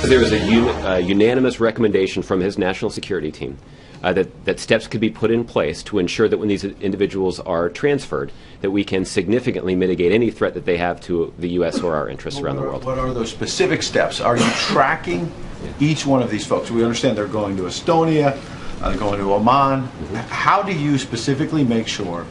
There was a unanimous recommendation from his national security team that steps could be put in place to ensure that when these individuals are transferred, that we can significantly mitigate any threat that they have to the U.S. or our interests around the world. What are those specific steps? Are you tracking each one of these folks? We understand they're going to Estonia, they're going to Oman. Mm-hmm. How do you specifically make sure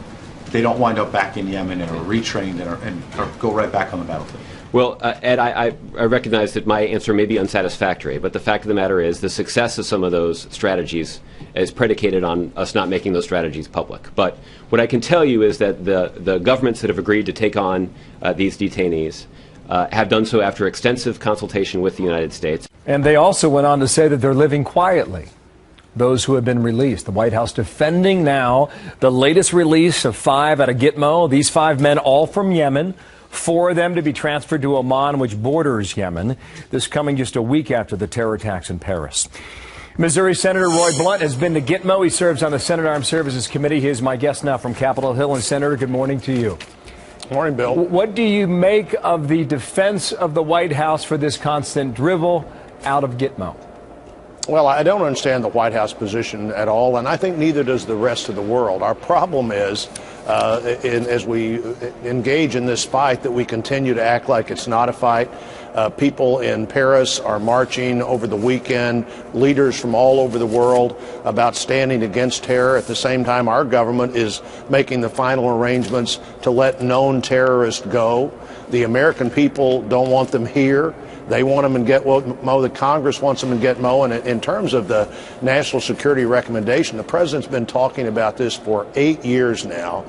they don't wind up back in Yemen and are retrained and go right back on the battlefield? Well, Ed, I recognize that my answer may be unsatisfactory, but the fact of the matter is the success of some of those strategies is predicated on us not making those strategies public. But what I can tell you is that the governments that have agreed to take on these detainees have done so after extensive consultation with the United States. And they also went on to say that they're living quietly. Those who have been released. The White House defending now the latest release of 5 out of Gitmo. These 5 men all from Yemen. 4 of them to be transferred to Oman, which borders Yemen. This coming just a week after the terror attacks in Paris. Missouri Senator Roy Blunt has been to Gitmo. He serves on the Senate Armed Services Committee. He is my guest now from Capitol Hill. And Senator, good morning to you. Good morning, Bill. What do you make of the defense of the White House for this constant drivel out of Gitmo? Well, I don't understand the White House position at all, and I think neither does the rest of the world. Our problem is, as we engage in this fight, that we continue to act like it's not a fight. People in Paris are marching over the weekend, leaders from all over the world, about standing against terror. At the same time, our government is making the final arrangements to let known terrorists go. The American people don't want them here. They want them in Gitmo. The Congress wants them in Gitmo. And in terms of the national security recommendation, the president's been talking about this for 8 years now,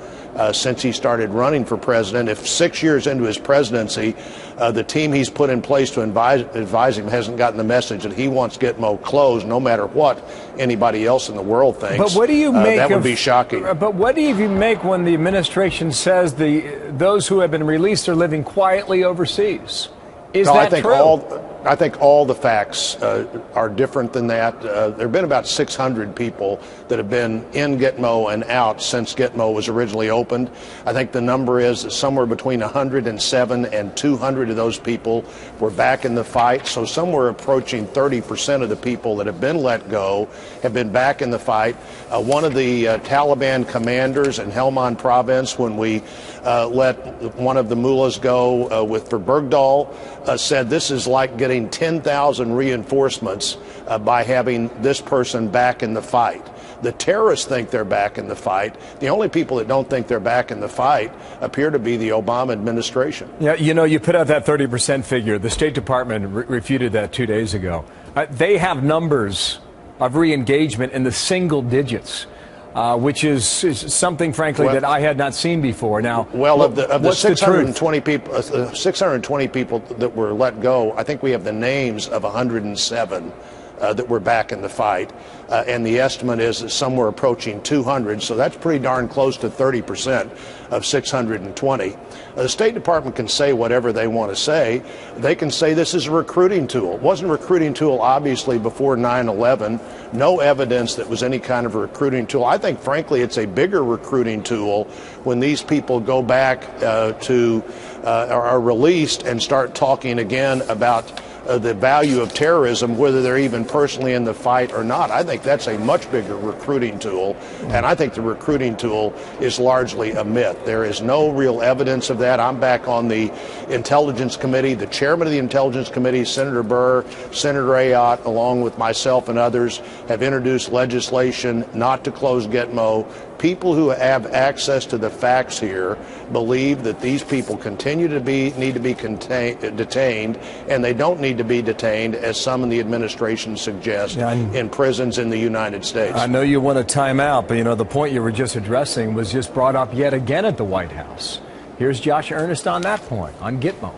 since he started running for president. If 6 years into his presidency, the team he's put in place to advise him hasn't gotten the message that he wants Gitmo closed, no matter what anybody else in the world thinks. But what do you make that would be shocking. But what do you make when the administration says those who have been released are living quietly overseas? Is that true? I think all the facts are different than that. There have been about 600 people that have been in Gitmo and out since Gitmo was originally opened. I think the number is somewhere between 107 and 200 of those people were back in the fight. So somewhere approaching 30% of the people that have been let go have been back in the fight. One of the Taliban commanders in Helmand province, when we let one of the mullahs go for Bergdahl, said this is like getting 10,000 reinforcements by having this person back in the fight. The terrorists think they're back in the fight. The only people that don't think they're back in the fight appear to be the Obama administration. Yeah, you put out that 30% figure. The State Department refuted that 2 days ago. They have numbers of re-engagement in the single digits. Which is something, frankly, that I had not seen before. Now, of the 620 people, 620 people that were let go, I think we have the names of 107 that were back in the fight, and the estimate is somewhere approaching 200. So that's pretty darn close to 30% of 620. The State Department can say whatever they want to say. They can say this is a recruiting tool. It wasn't a recruiting tool, obviously, before 9/11. No evidence that was any kind of a recruiting tool. I think, frankly, it's a bigger recruiting tool when these people go back are released and start talking again about the value of terrorism, whether they're even personally in the fight or not. I think that's a much bigger recruiting tool, and I think the recruiting tool is largely a myth. There is no real evidence of that. I'm back on the Intelligence Committee. The chairman of the Intelligence Committee, Senator Burr, Senator Ayotte, along with myself and others, have introduced legislation not to close Gitmo. People who have access to the facts here believe that these people continue to need to be detained, and they don't need to be detained, as some in the administration suggest, in prisons in the United States. I know you want a timeout, but the point you were just addressing was just brought up yet again at the White House. Here's Josh Earnest on that point, on Gitmo.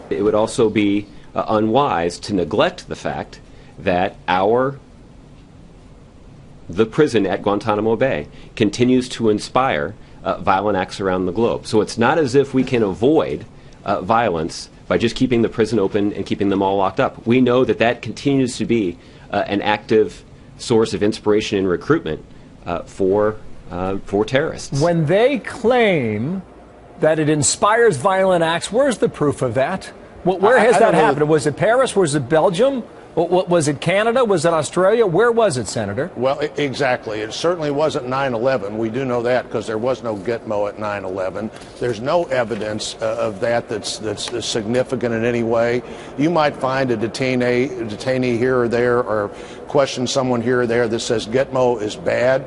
It would also be unwise to neglect the fact that the prison at Guantanamo Bay continues to inspire violent acts around the globe. So it's not as if we can avoid violence by just keeping the prison open and keeping them all locked up. We know that continues to be an active source of inspiration and recruitment for terrorists. When they claim that it inspires violent acts, where's the proof of that? Where has I that don't know. happened? Was it Paris? Was it Belgium? Was it Canada? Was it Australia? Where was it, Senator? Well, exactly. It certainly wasn't 9/11. We do know that because there was no Gitmo at 9/11. There's no evidence of that's significant in any way. You might find a detainee here or there, or question someone here or there that says Gitmo is bad.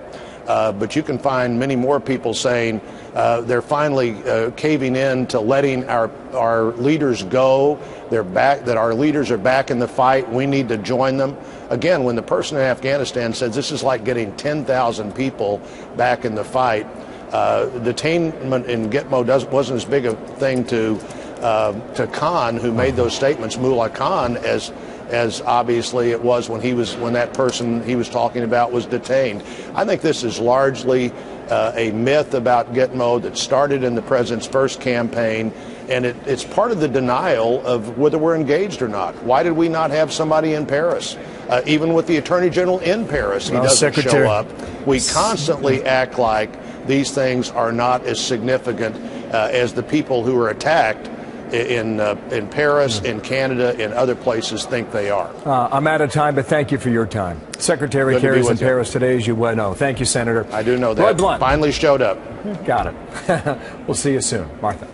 But you can find many more people saying they're finally caving in to letting our leaders go. They're back, that our leaders are back in the fight. We need to join them. Again, when the person in Afghanistan says this is like getting 10,000 people back in the fight, detainment in Gitmo wasn't as big a thing to Khan, who made those statements, Mullah Khan, as obviously it was when that person he was talking about was detained. I think this is largely a myth about Gitmo that started in the president's first campaign, and it's part of the denial of whether we're engaged or not. Why did we not have somebody in Paris? Even with the Attorney General in Paris, he doesn't show up. We constantly act like these things are not as significant as the people who are attacked in Paris, in Canada, in other places think they are. I'm out of time, but thank you for your time. Secretary Kerry's in Paris today, as you well know. Thank you, Senator. I do know that. Roy Blunt Finally showed up. Got it. We'll see you soon. Martha.